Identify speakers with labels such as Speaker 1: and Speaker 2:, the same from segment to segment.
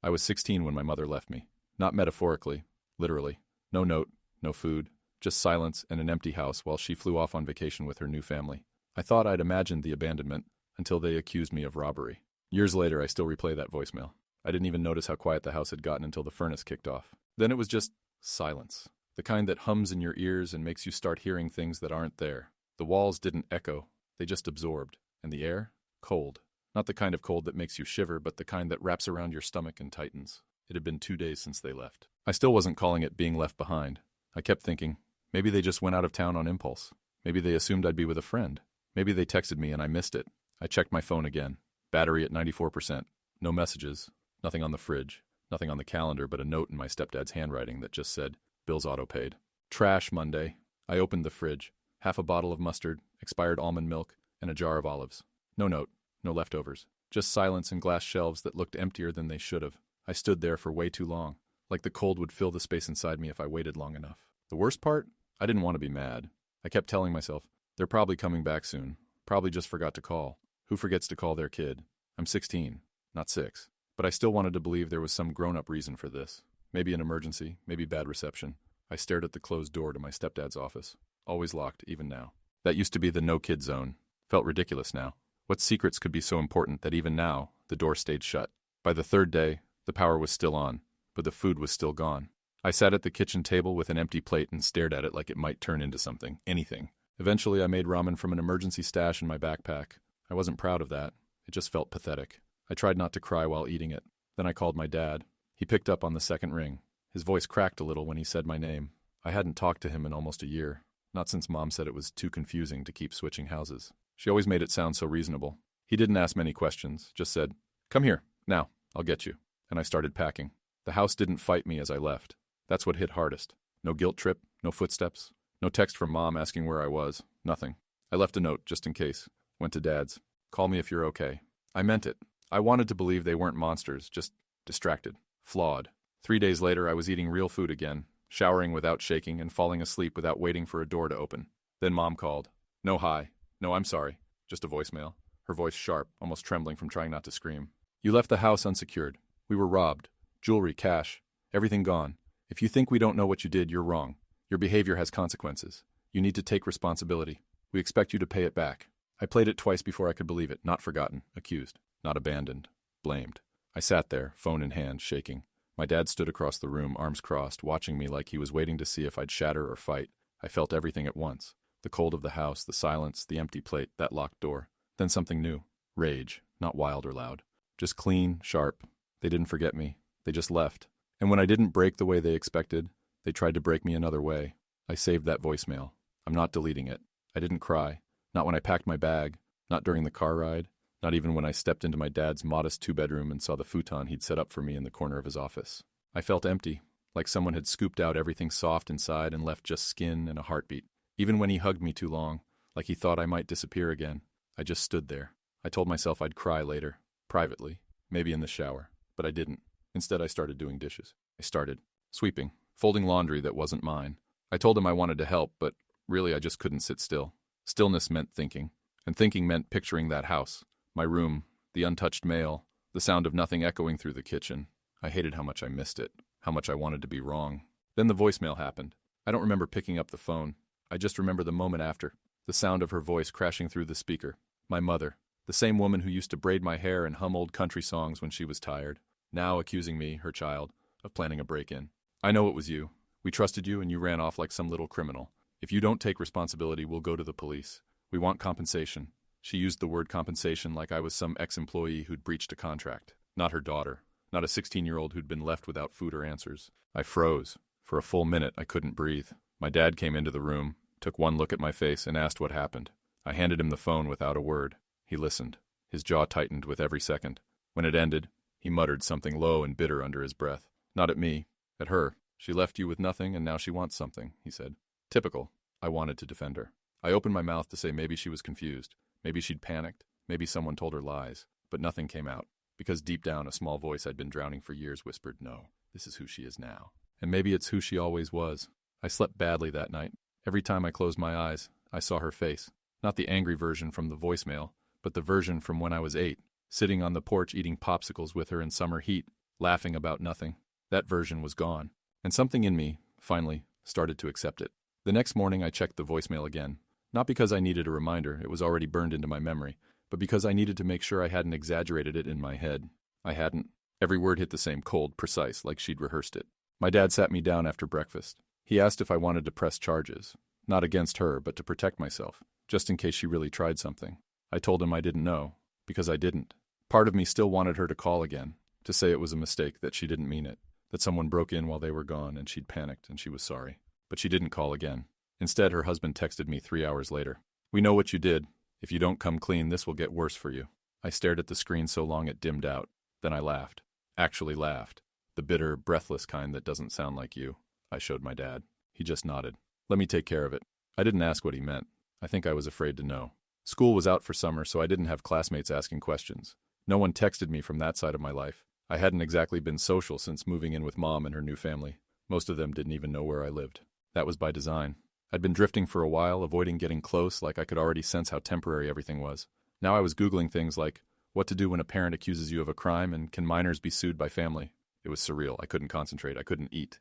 Speaker 1: I was 16 when my mother left me. Not metaphorically, literally. No note, no food, just silence and an empty house while she flew off on vacation with her new family. I thought I'd imagined the abandonment until they accused me of robbery. Years later, I still replay that voicemail. I didn't even notice how quiet the house had gotten until the furnace kicked off. Then it was just silence. The kind that hums in your ears and makes you start hearing things that aren't there. The walls didn't echo, they just absorbed. And the air? Cold. Not the kind of cold that makes you shiver, but the kind that wraps around your stomach and tightens. It had been 2 days since they left. I still wasn't calling it being left behind. I kept thinking, maybe they just went out of town on impulse. Maybe they assumed I'd be with a friend. Maybe they texted me and I missed it. I checked my phone again. Battery at 94%. No messages. Nothing on the fridge. Nothing on the calendar but a note in my stepdad's handwriting that just said, bills auto-paid. Trash Monday. I opened the fridge. Half a bottle of mustard, expired almond milk, and a jar of olives. No note. No leftovers. Just silence and glass shelves that looked emptier than they should have. I stood there for way too long. Like the cold would fill the space inside me if I waited long enough. The worst part? I didn't want to be mad. I kept telling myself, they're probably coming back soon. Probably just forgot to call. Who forgets to call their kid? I'm 16, not 6. But I still wanted to believe there was some grown-up reason for this. Maybe an emergency, maybe bad reception. I stared at the closed door to my stepdad's office. Always locked, even now. That used to be the no-kid zone. Felt ridiculous now. What secrets could be so important that even now, the door stayed shut? By the third day, the power was still on, but the food was still gone. I sat at the kitchen table with an empty plate and stared at it like it might turn into something, anything. Eventually, I made ramen from an emergency stash in my backpack. I wasn't proud of that. It just felt pathetic. I tried not to cry while eating it. Then I called my dad. He picked up on the second ring. His voice cracked a little when he said my name. I hadn't talked to him in almost a year. Not since Mom said it was too confusing to keep switching houses. She always made it sound so reasonable. He didn't ask many questions, just said, "Come here, now, I'll get you." And I started packing. The house didn't fight me as I left. That's what hit hardest. No guilt trip, no footsteps, no text from Mom asking where I was, nothing. I left a note, just in case. Went to Dad's. "Call me if you're okay." I meant it. I wanted to believe they weren't monsters, just distracted, flawed. 3 days later, I was eating real food again, showering without shaking and falling asleep without waiting for a door to open. Then Mom called. No hi. No, I'm sorry. Just a voicemail. Her voice sharp, almost trembling from trying not to scream. "You left the house unsecured. We were robbed. Jewelry, cash, everything gone. If you think we don't know what you did, you're wrong. Your behavior has consequences. You need to take responsibility. We expect you to pay it back." I played it twice before I could believe it. Not forgotten, accused, not abandoned, blamed. I sat there, phone in hand, shaking. My dad stood across the room, arms crossed, watching me like he was waiting to see if I'd shatter or fight. I felt everything at once. The cold of the house, the silence, the empty plate, that locked door. Then something new. Rage, not wild or loud. Just clean, sharp. They didn't forget me. They just left. And when I didn't break the way they expected, they tried to break me another way. I saved that voicemail. I'm not deleting it. I didn't cry. Not when I packed my bag. Not during the car ride. Not even when I stepped into my dad's modest 2-bedroom and saw the futon he'd set up for me in the corner of his office. I felt empty, like someone had scooped out everything soft inside and left just skin and a heartbeat. Even when he hugged me too long, like he thought I might disappear again, I just stood there. I told myself I'd cry later, privately, maybe in the shower, but I didn't. Instead, I started doing dishes. I started sweeping, folding laundry that wasn't mine. I told him I wanted to help, but really I just couldn't sit still. Stillness meant thinking, and thinking meant picturing that house, my room, the untouched mail, the sound of nothing echoing through the kitchen. I hated how much I missed it, how much I wanted to be wrong. Then the voicemail happened. I don't remember picking up the phone. I just remember the moment after, the sound of her voice crashing through the speaker. My mother, the same woman who used to braid my hair and hum old country songs when she was tired, now accusing me, her child, of planning a break-in. "I know it was you. We trusted you and you ran off like some little criminal. If you don't take responsibility, we'll go to the police. We want compensation." She used the word compensation like I was some ex-employee who'd breached a contract. Not her daughter. Not a 16-year-old who'd been left without food or answers. I froze. For a full minute, I couldn't breathe. My dad came into the room, took one look at my face, and asked what happened. I handed him the phone without a word. He listened. His jaw tightened with every second. When it ended, he muttered something low and bitter under his breath. Not at me. At her. "She left you with nothing, and now she wants something," he said. Typical. I wanted to defend her. I opened my mouth to say maybe she was confused. Maybe she'd panicked. Maybe someone told her lies. But nothing came out. Because deep down, a small voice I'd been drowning for years whispered, "No, this is who she is now." And maybe it's who she always was. I slept badly that night. Every time I closed my eyes, I saw her face. Not the angry version from the voicemail, but the version from when I was 8, sitting on the porch eating popsicles with her in summer heat. laughing about nothing. That version was gone. And something in me, finally, started to accept it. The next morning I checked the voicemail again. Not because I needed a reminder, it was already burned into my memory, but because I needed to make sure I hadn't exaggerated it in my head. I hadn't. Every word hit the same cold, precise, like she'd rehearsed it. My dad sat me down after breakfast. He asked if I wanted to press charges. Not against her, but to protect myself, just in case she really tried something. I told him I didn't know, because I didn't. Part of me still wanted her to call again, to say it was a mistake, that she didn't mean it, that someone broke in while they were gone and she'd panicked and she was sorry. But she didn't call again. Instead, her husband texted me 3 hours later. "We know what you did. If you don't come clean, this will get worse for you." I stared at the screen so long it dimmed out. Then I laughed. Actually laughed. The bitter, breathless kind that doesn't sound like you. I showed my dad. He just nodded. "Let me take care of it." I didn't ask what he meant. I think I was afraid to know. School was out for summer, so I didn't have classmates asking questions. No one texted me from that side of my life. I hadn't exactly been social since moving in with Mom and her new family. Most of them didn't even know where I lived. That was by design. I'd been drifting for a while, avoiding getting close, like I could already sense how temporary everything was. Now I was Googling things like, what to do when a parent accuses you of a crime, and can minors be sued by family? It was surreal. I couldn't concentrate. I couldn't eat.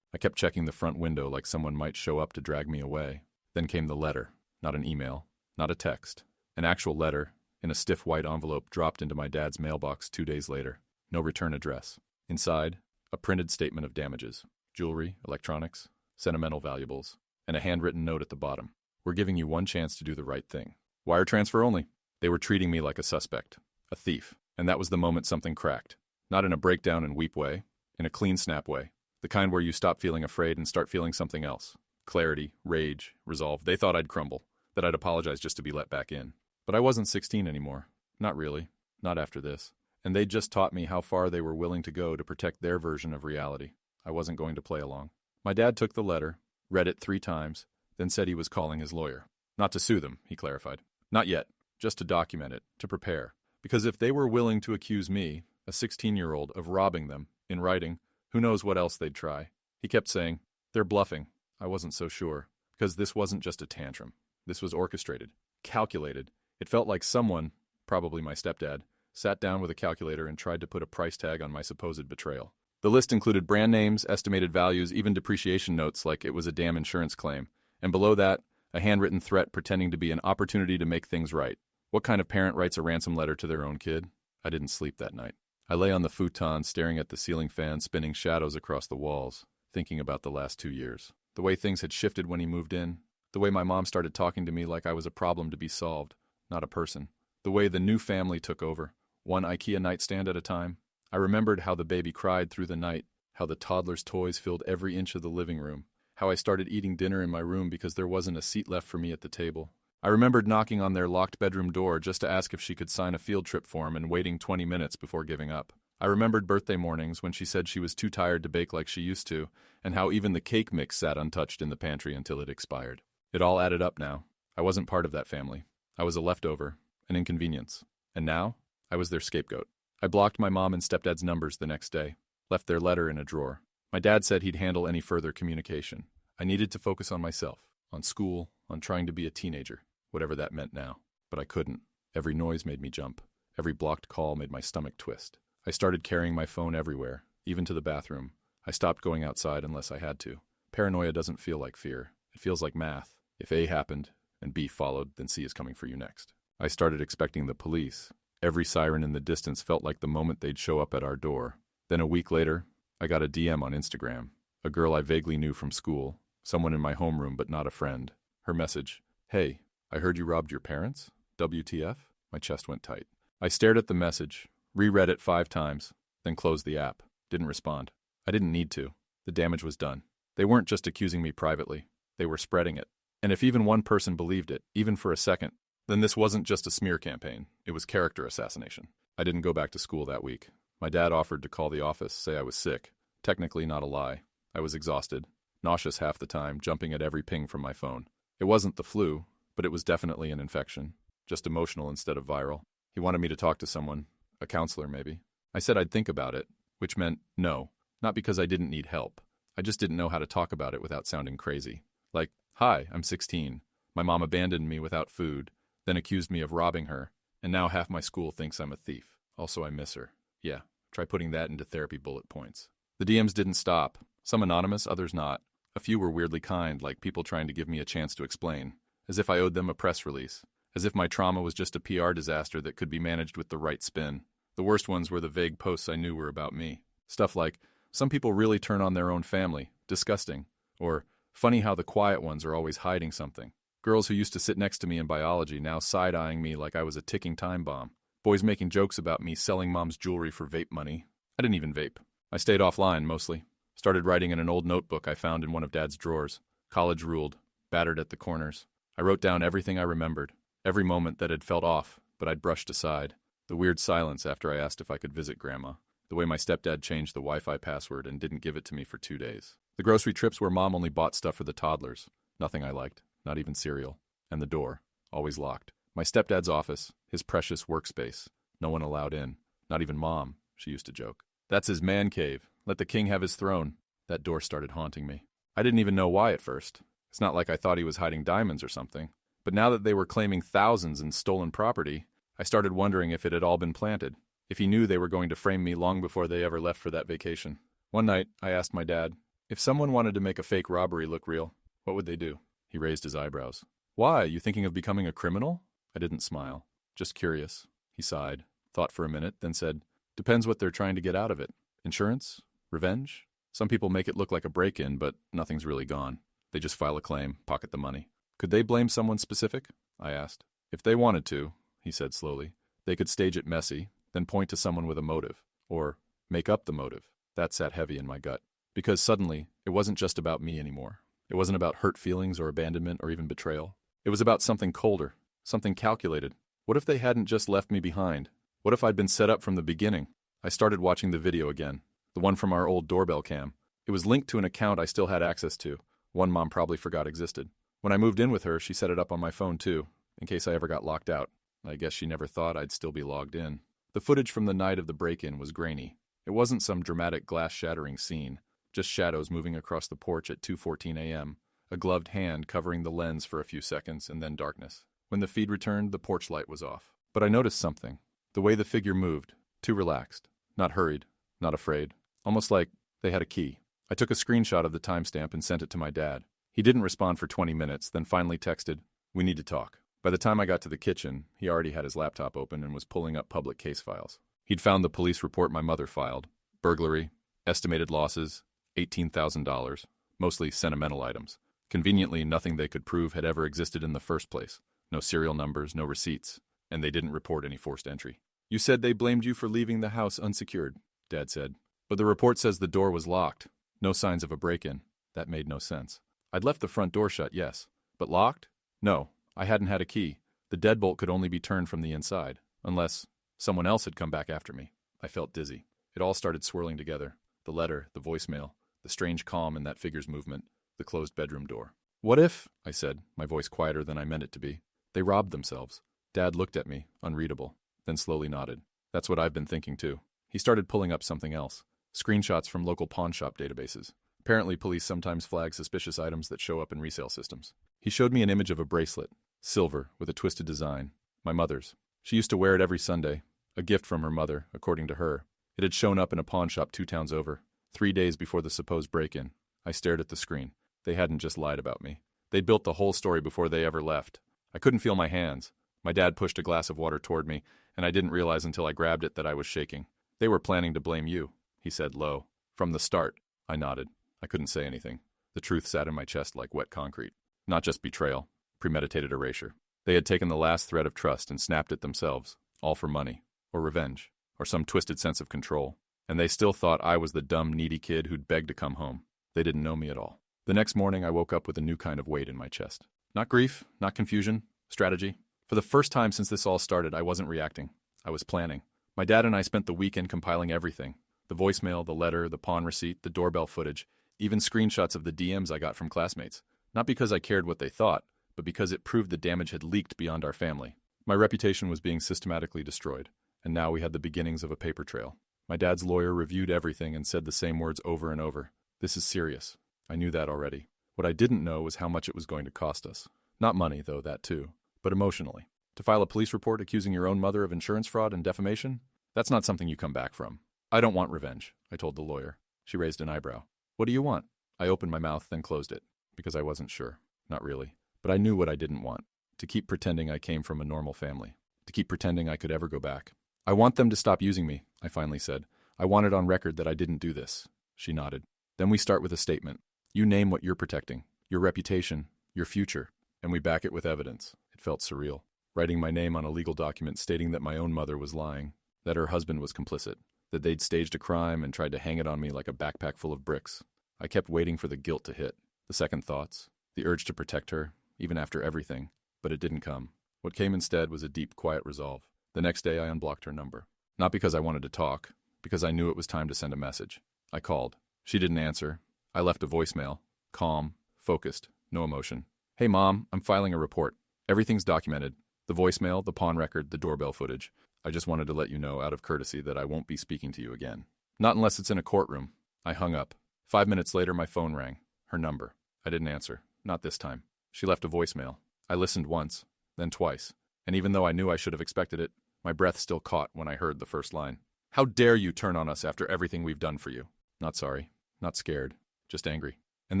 Speaker 1: I kept checking the front window like someone might show up to drag me away. Then came the letter. Not an email. Not a text. An actual letter, in a stiff white envelope, dropped into my dad's mailbox 2 days later. No return address. Inside, a printed statement of damages. Jewelry, electronics, sentimental valuables, and a handwritten note at the bottom. "We're giving you one chance to do the right thing. Wire transfer only." They were treating me like a suspect. A thief. And that was the moment something cracked. Not in a breakdown and weep way. In a clean snap way. The kind where you stop feeling afraid and start feeling something else. Clarity, rage, resolve. They thought I'd crumble. That I'd apologize just to be let back in. But I wasn't 16 anymore. Not really. Not after this. And they'd just taught me how far they were willing to go to protect their version of reality. I wasn't going to play along. My dad took the letter, read it 3 times, then said he was calling his lawyer. Not to sue them, he clarified. Not yet. Just to document it, to prepare. Because if they were willing to accuse me, a 16-year-old, of robbing them, in writing, who knows what else they'd try. He kept saying, "They're bluffing." I wasn't so sure. Because this wasn't just a tantrum. This was orchestrated. Calculated. It felt like someone, probably my stepdad, sat down with a calculator and tried to put a price tag on my supposed betrayal. The list included brand names, estimated values, even depreciation notes like it was a damn insurance claim. And below that, a handwritten threat pretending to be an opportunity to make things right. What kind of parent writes a ransom letter to their own kid? I didn't sleep that night. I lay on the futon staring at the ceiling fan spinning shadows across the walls, thinking about the last 2 years. The way things had shifted when he moved in. The way my mom started talking to me like I was a problem to be solved, not a person. The way the new family took over, one IKEA nightstand at a time. I remembered how the baby cried through the night, how the toddler's toys filled every inch of the living room, how I started eating dinner in my room because there wasn't a seat left for me at the table. I remembered knocking on their locked bedroom door just to ask if she could sign a field trip form and waiting 20 minutes before giving up. I remembered birthday mornings when she said she was too tired to bake like she used to, and how even the cake mix sat untouched in the pantry until it expired. It all added up now. I wasn't part of that family. I was a leftover, an inconvenience. And now, I was their scapegoat. I blocked my mom and stepdad's numbers the next day, left their letter in a drawer. My dad said he'd handle any further communication. I needed to focus on myself, on school, on trying to be a teenager, whatever that meant now. But I couldn't. Every noise made me jump. Every blocked call made my stomach twist. I started carrying my phone everywhere, even to the bathroom. I stopped going outside unless I had to. Paranoia doesn't feel like fear. It feels like math. If A happened, and B followed, then C is coming for you next. I started expecting the police. Every siren in the distance felt like the moment they'd show up at our door. Then a week later, I got a DM on Instagram. A girl I vaguely knew from school. Someone in my homeroom, but not a friend. Her message, "Hey, I heard you robbed your parents? WTF?" My chest went tight. I stared at the message, reread it 5 times, then closed the app. Didn't respond. I didn't need to. The damage was done. They weren't just accusing me privately. They were spreading it. And if even one person believed it, even for a second, then this wasn't just a smear campaign. It was character assassination. I didn't go back to school that week. My dad offered to call the office, say I was sick. Technically not a lie. I was exhausted, nauseous half the time, jumping at every ping from my phone. It wasn't the flu, but it was definitely an infection. Just emotional instead of viral. He wanted me to talk to someone, a counselor maybe. I said I'd think about it, which meant no. Not because I didn't need help. I just didn't know how to talk about it without sounding crazy. Like, "Hi, I'm 16. My mom abandoned me without food, then accused me of robbing her, and now half my school thinks I'm a thief. Also, I miss her. Yeah, Try putting that into therapy bullet points. The DMs didn't stop. Some anonymous, others not. A few were weirdly kind, like people trying to give me a chance to explain, as if I owed them a press release, as if my trauma was just a PR disaster that could be managed with the right spin. The worst ones were the vague posts I knew were about me. Stuff like, some people really turn on their own family, disgusting, or funny how the quiet ones are always hiding something. Girls who used to sit next to me in biology now side-eyeing me like I was a ticking time bomb. Boys making jokes about me selling mom's jewelry for vape money. I didn't even vape. I stayed offline, mostly. Started writing in an old notebook I found in one of Dad's drawers. College ruled, battered at the corners. I wrote down everything I remembered, every moment that had felt off, but I'd brushed aside. The weird silence after I asked if I could visit Grandma. The way my stepdad changed the Wi-Fi password and didn't give it to me for 2 days. The grocery trips where Mom only bought stuff for the toddlers. Nothing I liked, not even cereal. And the door, always locked. My stepdad's office, his precious workspace. No one allowed in. Not even Mom, she used to joke. That's his man cave. Let the king have his throne. That door started haunting me. I didn't even know why at first. It's not like I thought he was hiding diamonds or something. But now that they were claiming thousands in stolen property, I started wondering if it had all been planted. If he knew they were going to frame me long before they ever left for that vacation. One night, I asked my dad, if someone wanted to make a fake robbery look real, what would they do? He raised his eyebrows. Why, you thinking of becoming a criminal? I didn't smile. Just curious. He sighed, thought for a minute, then said, depends what they're trying to get out of it. Insurance? Revenge? Some people make it look like a break-in, but nothing's really gone. They just file a claim, pocket the money. Could they blame someone specific? I asked. If they wanted to, he said slowly, they could stage it messy, then point to someone with a motive, or make up the motive. That sat heavy in my gut. Because suddenly, it wasn't just about me anymore. It wasn't about hurt feelings or abandonment or even betrayal. It was about something colder, something calculated. What if they hadn't just left me behind? What if I'd been set up from the beginning? I started watching the video again, the one from our old doorbell cam. It was linked to an account I still had access to, one Mom probably forgot existed. When I moved in with her, she set it up on my phone too, in case I ever got locked out. I guess she never thought I'd still be logged in. The footage from the night of the break-in was grainy. It wasn't some dramatic glass-shattering scene, just shadows moving across the porch at 2:14 a.m., a gloved hand covering the lens for a few seconds, and then darkness. When the feed returned, the porch light was off. But I noticed something. The way the figure moved, too relaxed, not hurried, not afraid, almost like they had a key. I took a screenshot of the timestamp and sent it to my dad. He didn't respond for 20 minutes, then finally texted, "We need to talk." By the time I got to the kitchen, he already had his laptop open and was pulling up public case files. He'd found the police report my mother filed. Burglary, estimated losses, $18,000, mostly sentimental items. Conveniently, nothing they could prove had ever existed in the first place. No serial numbers, no receipts, and they didn't report any forced entry. "You said they blamed you for leaving the house unsecured," Dad said. "But the report says the door was locked. No signs of a break-in." That made no sense. I'd left the front door shut, yes. But locked? No, I hadn't had a key. The deadbolt could only be turned from the inside, unless someone else had come back after me. I felt dizzy. It all started swirling together. The letter, the voicemail, the strange calm in that figure's movement, the closed bedroom door. "What if," I said, my voice quieter than I meant it to be, "they robbed themselves?" Dad looked at me, unreadable, then slowly nodded. "That's what I've been thinking too." He started pulling up something else. Screenshots from local pawn shop databases. Apparently police sometimes flag suspicious items that show up in resale systems. He showed me an image of a bracelet, silver, with a twisted design. My mother's. She used to wear it every Sunday. A gift from her mother, according to her. It had shown up in a pawn shop 2 towns over, 3 days before the supposed break-in. I stared at the screen. They hadn't just lied about me. They'd built the whole story before they ever left. I couldn't feel my hands. My dad pushed a glass of water toward me, and I didn't realize until I grabbed it that I was shaking. "They were planning to blame you," he said low. "From the start." I nodded. I couldn't say anything. The truth sat in my chest like wet concrete. Not just betrayal, premeditated erasure. They had taken the last thread of trust and snapped it themselves, all for money, or revenge, or some twisted sense of control. And they still thought I was the dumb, needy kid who'd begged to come home. They didn't know me at all. The next morning, I woke up with a new kind of weight in my chest. Not grief, not confusion, strategy. For the first time since this all started, I wasn't reacting. I was planning. My dad and I spent the weekend compiling everything. The voicemail, the letter, the pawn receipt, the doorbell footage, even screenshots of the DMs I got from classmates. Not because I cared what they thought, but because it proved the damage had leaked beyond our family. My reputation was being systematically destroyed, and now we had the beginnings of a paper trail. My dad's lawyer reviewed everything and said the same words over and over. "This is serious." I knew that already. What I didn't know was how much it was going to cost us. Not money, though, that too, but emotionally. To file a police report accusing your own mother of insurance fraud and defamation? That's not something you come back from. I don't want revenge, I told the lawyer. She raised an eyebrow. What do you want? I opened my mouth, then closed it, because I wasn't sure. Not really. But I knew what I didn't want. To keep pretending I came from a normal family. To keep pretending I could ever go back. I want them to stop using me, I finally said. I want it on record that I didn't do this. She nodded. Then we start with a statement. You name what you're protecting. Your reputation. Your future. And we back it with evidence. It felt surreal. Writing my name on a legal document stating that my own mother was lying. That her husband was complicit. That they'd staged a crime and tried to hang it on me like a backpack full of bricks. I kept waiting for the guilt to hit. The second thoughts. The urge to protect her, even after everything. But it didn't come. What came instead was a deep, quiet resolve. The next day I unblocked her number. Not because I wanted to talk, because I knew it was time to send a message. I called. She didn't answer. I left a voicemail. Calm, focused, no emotion. Hey Mom, I'm filing a report. Everything's documented. The voicemail, the pawn record, the doorbell footage. I just wanted to let you know out of courtesy that I won't be speaking to you again. Not unless it's in a courtroom. I hung up. 5 minutes later my phone rang. Her number. I didn't answer. Not this time. She left a voicemail. I listened once, then twice. And even though I knew I should have expected it, my breath still caught when I heard the first line. How dare you turn on us after everything we've done for you? Not sorry. Not scared. Just angry. And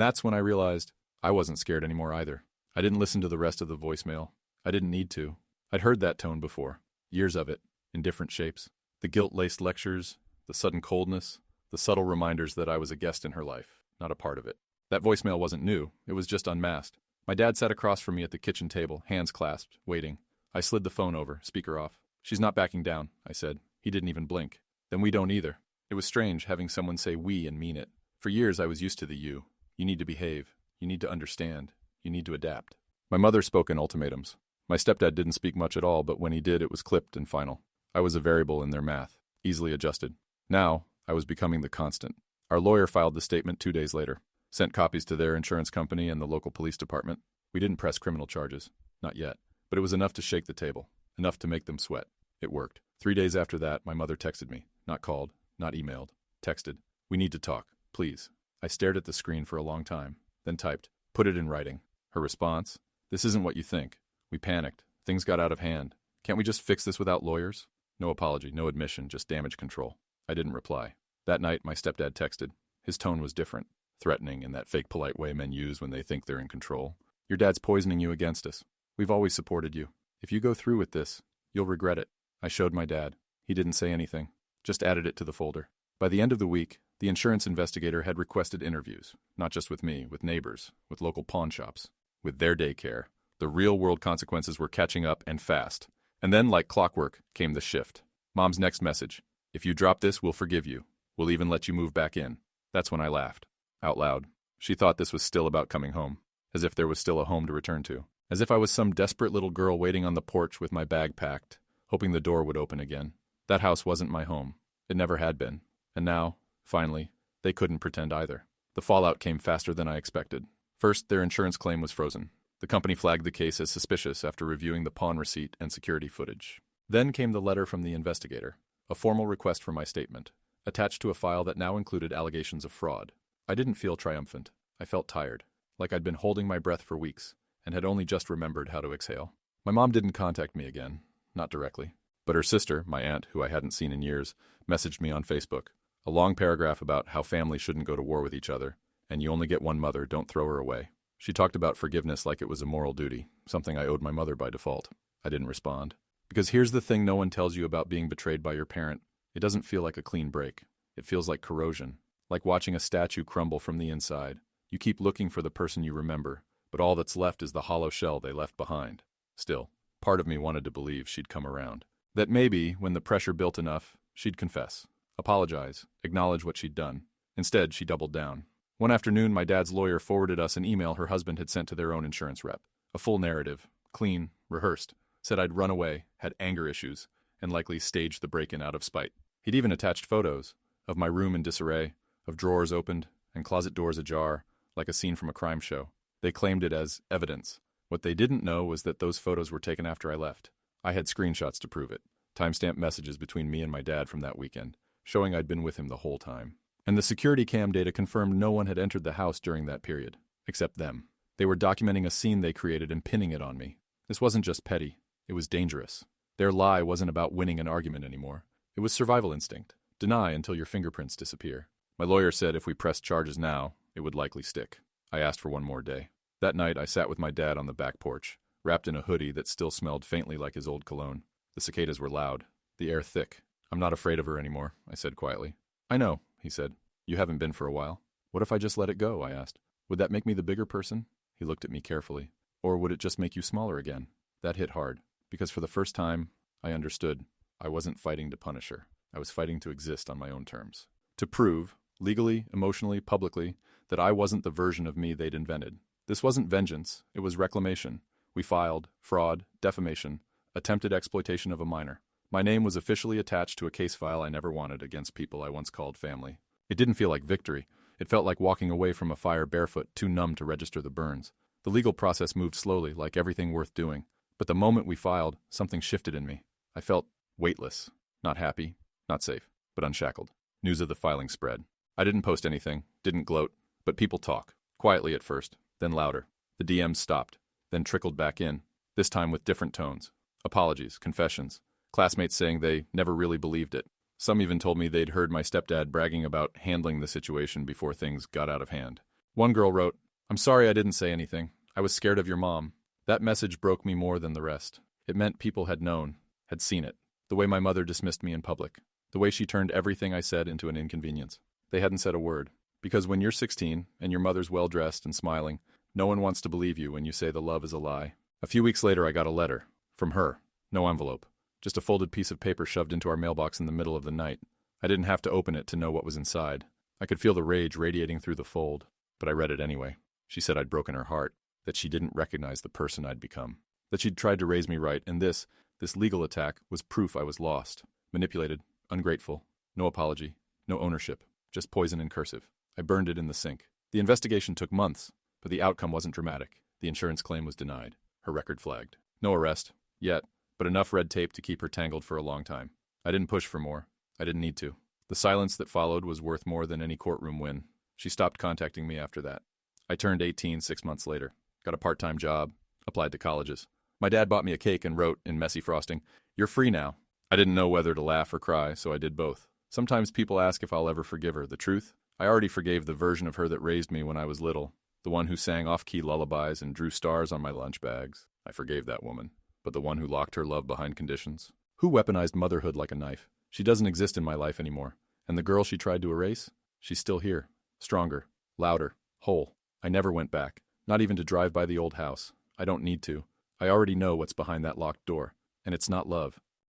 Speaker 1: that's when I realized I wasn't scared anymore either. I didn't listen to the rest of the voicemail. I didn't need to. I'd heard that tone before. Years of it. In different shapes. The guilt-laced lectures, the sudden coldness, the subtle reminders that I was a guest in her life, not a part of it. That voicemail wasn't new. It was just unmasked. My dad sat across from me at the kitchen table, hands clasped, waiting. I slid the phone over, speaker off. She's not backing down, I said. He didn't even blink. Then we don't either. It was strange having someone say we and mean it. For years I was used to the you. You need to behave. You need to understand. You need to adapt. My mother spoke in ultimatums. My stepdad didn't speak much at all, but when he did, it was clipped and final. I was a variable in their math, easily adjusted. Now, I was becoming the constant. Our lawyer filed the statement 2 days later, sent copies to their insurance company and the local police department. We didn't press criminal charges, not yet, but it was enough to shake the table, enough to make them sweat. It worked. 3 days after that, my mother texted me, not called, not emailed, texted. We need to talk, please. I stared at the screen for a long time, then typed, put it in writing. Her response, this isn't what you think. We panicked. Things got out of hand. Can't we just fix this without lawyers? No apology, no admission, just damage control. I didn't reply. That night, my stepdad texted. His tone was different, threatening in that fake polite way men use when they think they're in control. Your dad's poisoning you against us. We've always supported you. If you go through with this, you'll regret it. I showed my dad. He didn't say anything, just added it to the folder. By the end of the week, the insurance investigator had requested interviews, not just with me, with neighbors, with local pawn shops, with their daycare. The real-world consequences were catching up and fast. And then, like clockwork, came the shift. Mom's next message. If you drop this, we'll forgive you. We'll even let you move back in. That's when I laughed. Out loud. She thought this was still about coming home. As if there was still a home to return to. As if I was some desperate little girl waiting on the porch with my bag packed, hoping the door would open again. That house wasn't my home. It never had been. And now, finally, they couldn't pretend either. The fallout came faster than I expected. First, their insurance claim was frozen. The company flagged the case as suspicious after reviewing the pawn receipt and security footage. Then came the letter from the investigator, a formal request for my statement, attached to a file that now included allegations of fraud. I didn't feel triumphant. I felt tired, like I'd been holding my breath for weeks, and had only just remembered how to exhale. My mom didn't contact me again, not directly. But her sister, my aunt, who I hadn't seen in years, messaged me on Facebook. A long paragraph about how families shouldn't go to war with each other, and you only get one mother, don't throw her away. She talked about forgiveness like it was a moral duty, something I owed my mother by default. I didn't respond. Because here's the thing no one tells you about being betrayed by your parent. It doesn't feel like a clean break. It feels like corrosion, like watching a statue crumble from the inside. You keep looking for the person you remember, but all that's left is the hollow shell they left behind. Still, part of me wanted to believe she'd come around. That maybe, when the pressure built enough, she'd confess, apologize, acknowledge what she'd done. Instead, she doubled down. One afternoon, my dad's lawyer forwarded us an email her husband had sent to their own insurance rep. A full narrative, clean, rehearsed, said I'd run away, had anger issues, and likely staged the break-in out of spite. He'd even attached photos of my room in disarray, of drawers opened and closet doors ajar, like a scene from a crime show. They claimed it as evidence. What they didn't know was that those photos were taken after I left. I had screenshots to prove it, timestamped messages between me and my dad from that weekend, showing I'd been with him the whole time. And the security cam data confirmed no one had entered the house during that period, except them. They were documenting a scene they created and pinning it on me. This wasn't just petty, it was dangerous. Their lie wasn't about winning an argument anymore. It was survival instinct. Deny until your fingerprints disappear. My lawyer said if we pressed charges now, it would likely stick. I asked for one more day. That night, I sat with my dad on the back porch, wrapped in a hoodie that still smelled faintly like his old cologne. The cicadas were loud, the air thick. I'm not afraid of her anymore, I said quietly. I know, he said. You haven't been for a while. What if I just let it go, I asked. Would that make me the bigger person? He looked at me carefully. Or would it just make you smaller again? That hit hard, because for the first time, I understood. I wasn't fighting to punish her. I was fighting to exist on my own terms. To prove, legally, emotionally, publicly, that I wasn't the version of me they'd invented. This wasn't vengeance, it was reclamation. We filed fraud, defamation, attempted exploitation of a minor. My name was officially attached to a case file I never wanted against people I once called family. It didn't feel like victory. It felt like walking away from a fire barefoot, too numb to register the burns. The legal process moved slowly, like everything worth doing. But the moment we filed, something shifted in me. I felt weightless, not happy, not safe, but unshackled. News of the filing spread. I didn't post anything, didn't gloat, but people talk. Quietly at first, then louder. The DMs stopped, then trickled back in, this time with different tones. Apologies, confessions, classmates saying they never really believed it. Some even told me they'd heard my stepdad bragging about handling the situation before things got out of hand. One girl wrote, "I'm sorry I didn't say anything. I was scared of your mom." That message broke me more than the rest. It meant people had known, had seen it. The way my mother dismissed me in public. The way she turned everything I said into an inconvenience. They hadn't said a word. Because when you're 16 and your mother's well-dressed and smiling, no one wants to believe you when you say the love is a lie. A few weeks later, I got a letter. From her. No envelope. Just a folded piece of paper shoved into our mailbox in the middle of the night. I didn't have to open it to know what was inside. I could feel the rage radiating through the fold, but I read it anyway. She said I'd broken her heart, that she didn't recognize the person I'd become, that she'd tried to raise me right, and this legal attack was proof I was lost, manipulated, ungrateful, no apology, no ownership, just poison in cursive. I burned it in the sink. The investigation took months, but the outcome wasn't dramatic. The insurance claim was denied. Her record flagged. No arrest, yet, but enough red tape to keep her tangled for a long time. I didn't push for more. I didn't need to. The silence that followed was worth more than any courtroom win. She stopped contacting me after that. I turned 18 6 months later, got a part-time job, applied to colleges. My dad bought me a cake and wrote, in messy frosting, "You're free now." I didn't know whether to laugh or cry, so I did both. Sometimes people ask if I'll ever forgive her. The truth? I already forgave the version of her that raised me when I was little, the one who sang off-key lullabies and drew stars on my lunch bags. I forgave that woman. But the one who locked her love behind conditions? Who weaponized motherhood like a knife? She doesn't exist in my life anymore. And the girl she tried to erase? She's still here. Stronger. Louder. Whole. I never went back. Not even to drive by the old house. I don't need to. I already know what's behind that locked door. And it's not love.